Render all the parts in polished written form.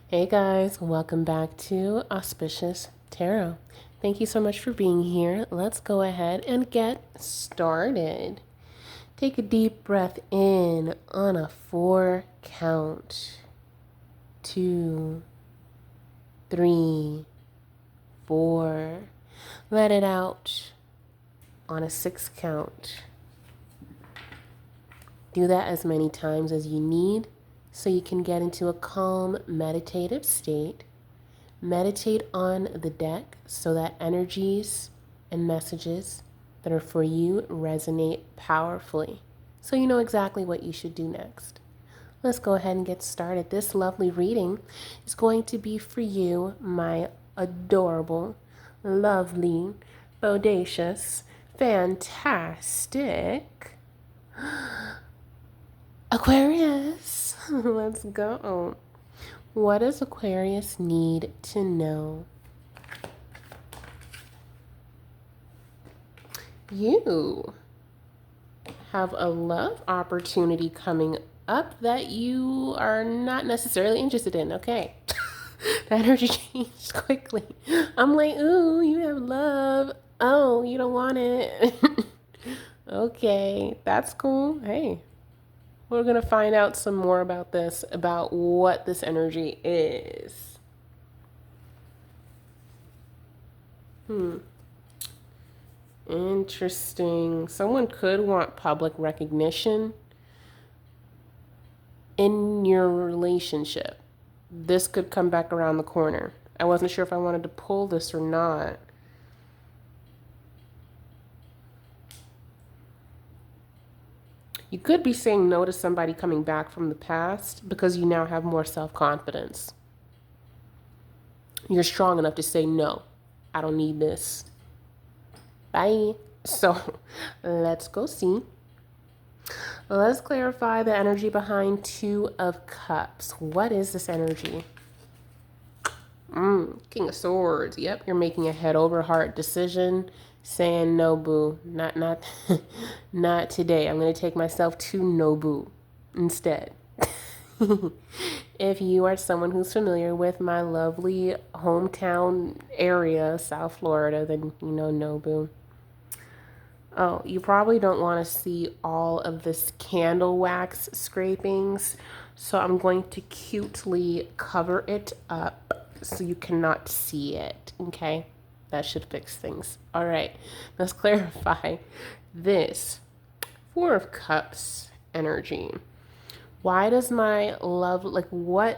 Hey guys, welcome back to Auspicious Tarot. Thank you so much for being here. Let's go ahead and get started. Take a deep breath in on a 4 count. 2, 3, 4. Let it out on a 6 count. Do that as many times as you need so you can get into a calm, meditative state. Meditate on the deck so that energies and messages that are for you resonate powerfully, so you know exactly what you should do next. Let's go ahead and get started. This lovely reading is going to be for you, my adorable, lovely, bodacious, fantastic Aquarius. Let's go. What does Aquarius need to know? You have a love opportunity coming up that you are not necessarily interested in. Okay. The energy changed quickly. I'm like, ooh, you have love. Oh, you don't want it. Okay, that's cool. Hey, we're going to find out some more about this, about what this energy is. Interesting. Someone could want public recognition in your relationship. This could come back around the corner. I wasn't sure if I wanted to pull this or not. You could be saying no to somebody coming back from the past because you now have more self-confidence. You're strong enough to say no. I don't need this. Bye. So let's go see. Let's clarify the energy behind 2 of Cups. What is this energy? King of Swords. Yep, you're making a head over heart decision, saying no, boo. Not not today. I'm gonna take myself to Nobu instead. If you are someone who's familiar with my lovely hometown area, South Florida, then you know Nobu. Oh, you probably don't want to see all of this candle wax scrapings, so I'm going to cutely cover it up so you cannot see it, okay? That should fix things. All right, let's clarify this 4 of Cups energy. Why does my why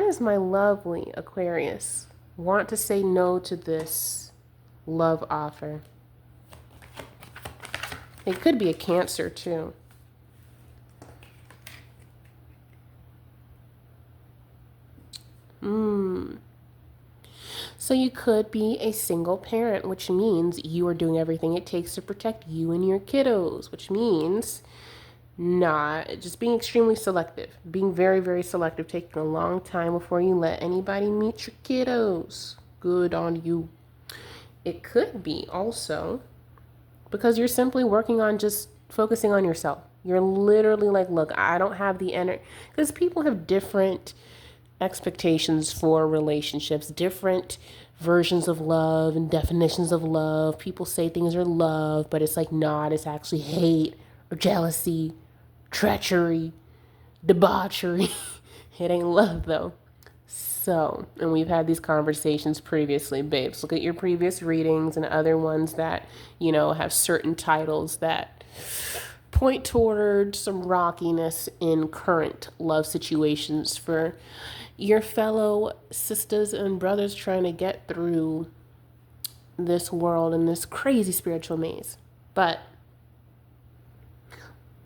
does my lovely Aquarius want to say no to this love offer? It could be a Cancer too. So you could be a single parent, which means you are doing everything it takes to protect you and your kiddos, which means not just being extremely selective, being very, very selective, taking a long time before you let anybody meet your kiddos. Good on you. It could be also because you're simply working on just focusing on yourself. You're literally like, look, I don't have the energy, because people have different expectations for relationships, different versions of love and definitions of love. People say things are love, but it's like not. It's actually hate or jealousy, treachery, debauchery. It ain't love though. So, and we've had these conversations previously, babes. Look at your previous readings and other ones that, have certain titles that point toward some rockiness in current love situations for your fellow sisters and brothers trying to get through this world and this crazy spiritual maze. But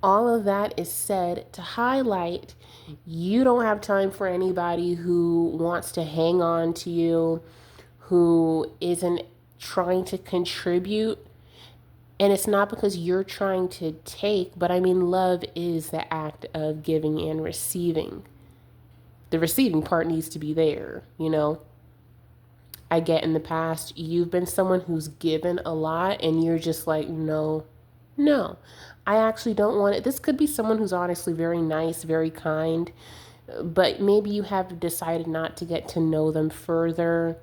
all of that is said to highlight you don't have time for anybody who wants to hang on to you, who isn't trying to contribute. And it's not because you're trying to take, but I mean, love is the act of giving and receiving. The receiving part needs to be there, I get in the past, you've been someone who's given a lot and you're just like, no, I actually don't want it. This could be someone who's honestly very nice, very kind, but maybe you have decided not to get to know them further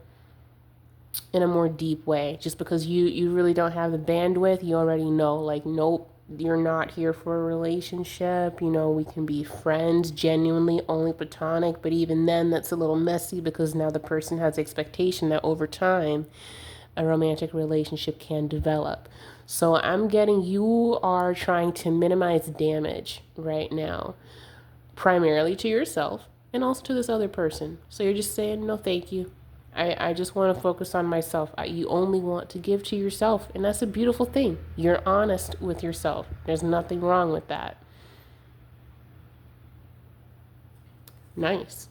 in a more deep way, just because you really don't have the bandwidth. You already know, like, nope, you're not here for a relationship. We can be friends, genuinely only platonic, but even then that's a little messy, because now the person has expectation that over time a romantic relationship can develop. So I'm getting, you are trying to minimize damage right now, primarily to yourself and also to this other person. So you're just saying, no, thank you. I just want to focus on myself. You only want to give to yourself, and that's a beautiful thing. You're honest with yourself. There's nothing wrong with that. Nice.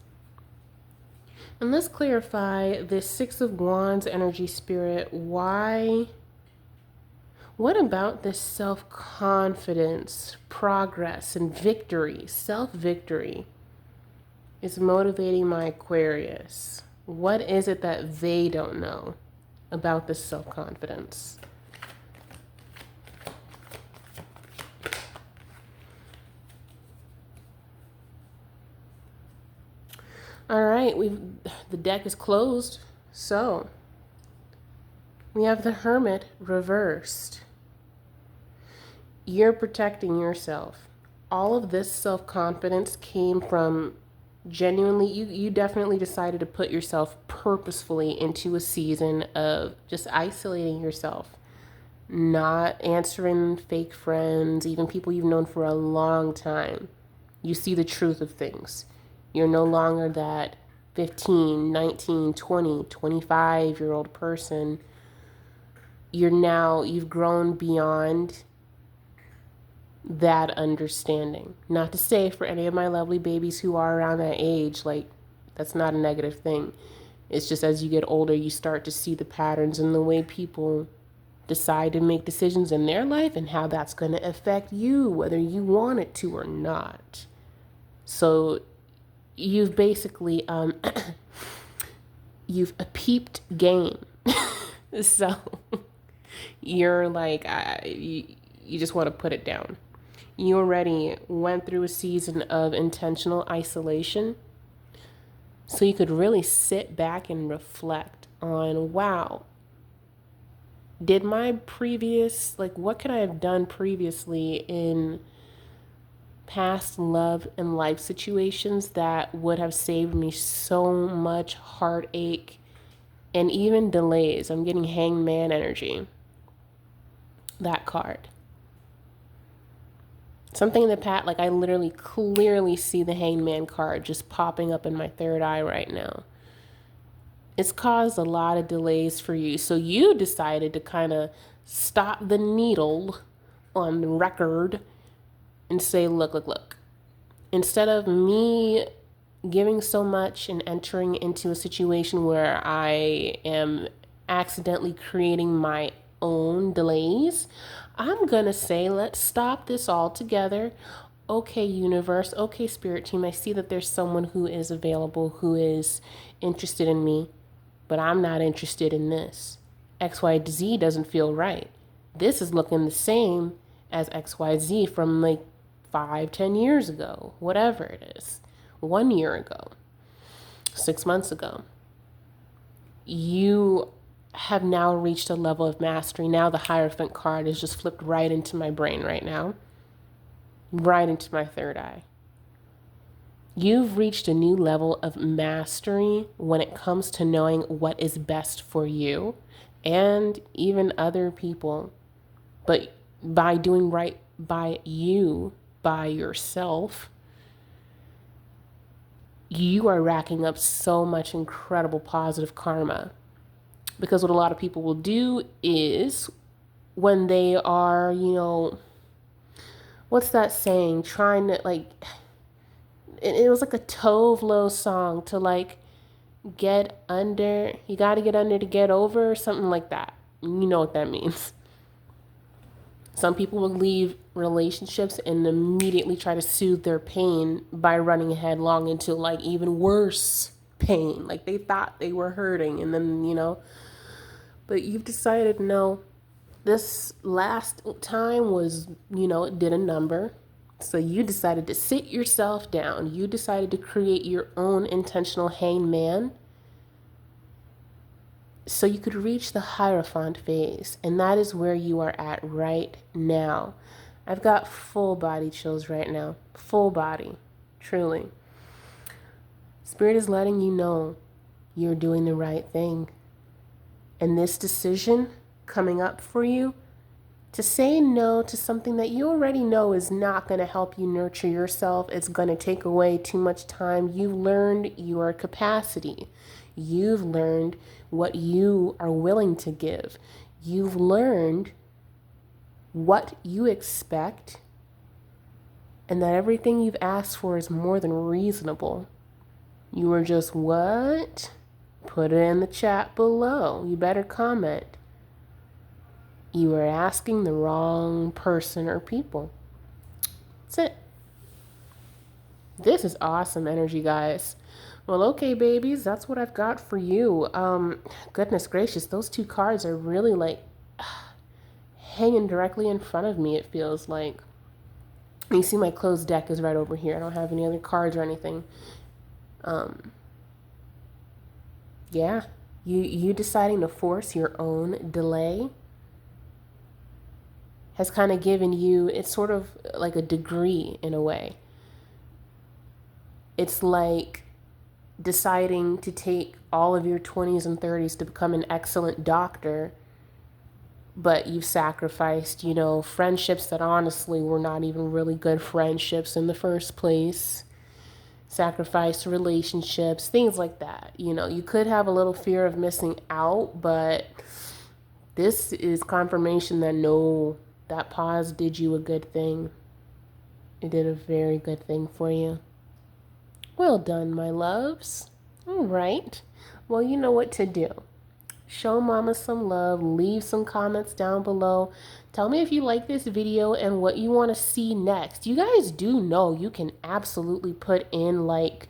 And let's clarify this Six of Wands energy, Spirit. Why? What about this self-confidence, progress, and victory, self-victory, is motivating my Aquarius? What is it that they don't know about this self-confidence? All right, the deck is closed. So we have the Hermit reversed. You're protecting yourself. All of this self-confidence came from genuinely, you definitely decided to put yourself purposefully into a season of just isolating yourself, not answering fake friends, even people you've known for a long time. You see the truth of things. You're no longer that 15, 19, 20, 25-year-old person. You've grown beyond that understanding. Not to say for any of my lovely babies who are around that age, like, that's not a negative thing. It's just as you get older, you start to see the patterns in the way people decide to make decisions in their life and how that's going to affect you, whether you want it to or not. So you've basically, you've peeped game. So you're like, you just want to put it down. You already went through a season of intentional isolation. So you could really sit back and reflect on, wow, did my previous, like, what could I have done previously in past love and life situations that would have saved me so much heartache and even delays? I'm getting Hangman energy, that card. Something in the past, like, I literally clearly see the Hangman card just popping up in my third eye right now. It's caused a lot of delays for you. So you decided to kind of stop the needle on the record and say, look. Instead of me giving so much and entering into a situation where I am accidentally creating my own delays, I'm going to say, let's stop this all together. Okay, universe. Okay, spirit team. I see that there's someone who is available, who is interested in me, but I'm not interested in this. XYZ doesn't feel right. This is looking the same as XYZ from like 5-10 years ago, whatever it is, 1 year ago, 6 months ago. You have now reached a level of mastery. Now the Hierophant card is just flipped right into my brain right now, right into my third eye. You've reached a new level of mastery when it comes to knowing what is best for you and even other people. But by doing right by you, by yourself, you are racking up so much incredible positive karma. Because what a lot of people will do is when they are, what's that saying? Trying to, like, it was like a Tove Lo song to, like, get under. You got to get under to get over, or something like that. You know what that means. Some people will leave relationships and immediately try to soothe their pain by running headlong into, like, even worse pain. Like, they thought they were hurting, and then, but you've decided, no, this last time was, it did a number. So you decided to sit yourself down. You decided to create your own intentional hangman so you could reach the Hierophant phase. And that is where you are at right now. I've got full body chills right now. Full body. Truly. Spirit is letting you know you're doing the right thing. And this decision coming up for you to say no to something that you already know is not going to help you nurture yourself. It's going to take away too much time. You've learned your capacity. You've learned what you are willing to give. You've learned what you expect, and that everything you've asked for is more than reasonable. You were just, what? Put it in the chat below. You better comment. You are asking the wrong person or people. That's it. This is awesome energy, guys. Well, okay, babies, that's what I've got for you. Goodness gracious, those two cards are really like hanging directly in front of me, it feels like. You see my closed deck is right over here. I don't have any other cards or anything. Yeah, you deciding to force your own delay has kind of given you, it's sort of like a degree in a way. It's like deciding to take all of your 20s and 30s to become an excellent doctor, but you've sacrificed, friendships that honestly were not even really good friendships in the first place. Sacrifice relationships, things like that. You could have a little fear of missing out, but this is confirmation that no, that pause did you a good thing. It did a very good thing for you. Well done, my loves. All right. Well, you know what to do. Show mama some love. Leave some comments down below. Tell me if you like this video and what you want to see next. You guys do know you can absolutely put in like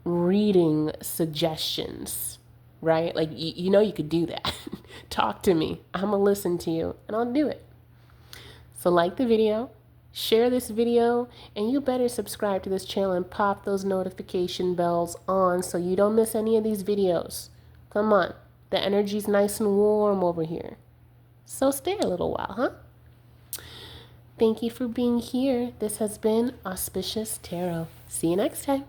reading suggestions, right? Like, you could do that. Talk to me. I'm going to listen to you and I'll do it. So like the video, share this video, and you better subscribe to this channel and pop those notification bells on so you don't miss any of these videos. Come on. The energy's nice and warm over here. So stay a little while, huh? Thank you for being here. This has been Auspicious Tarot. See you next time.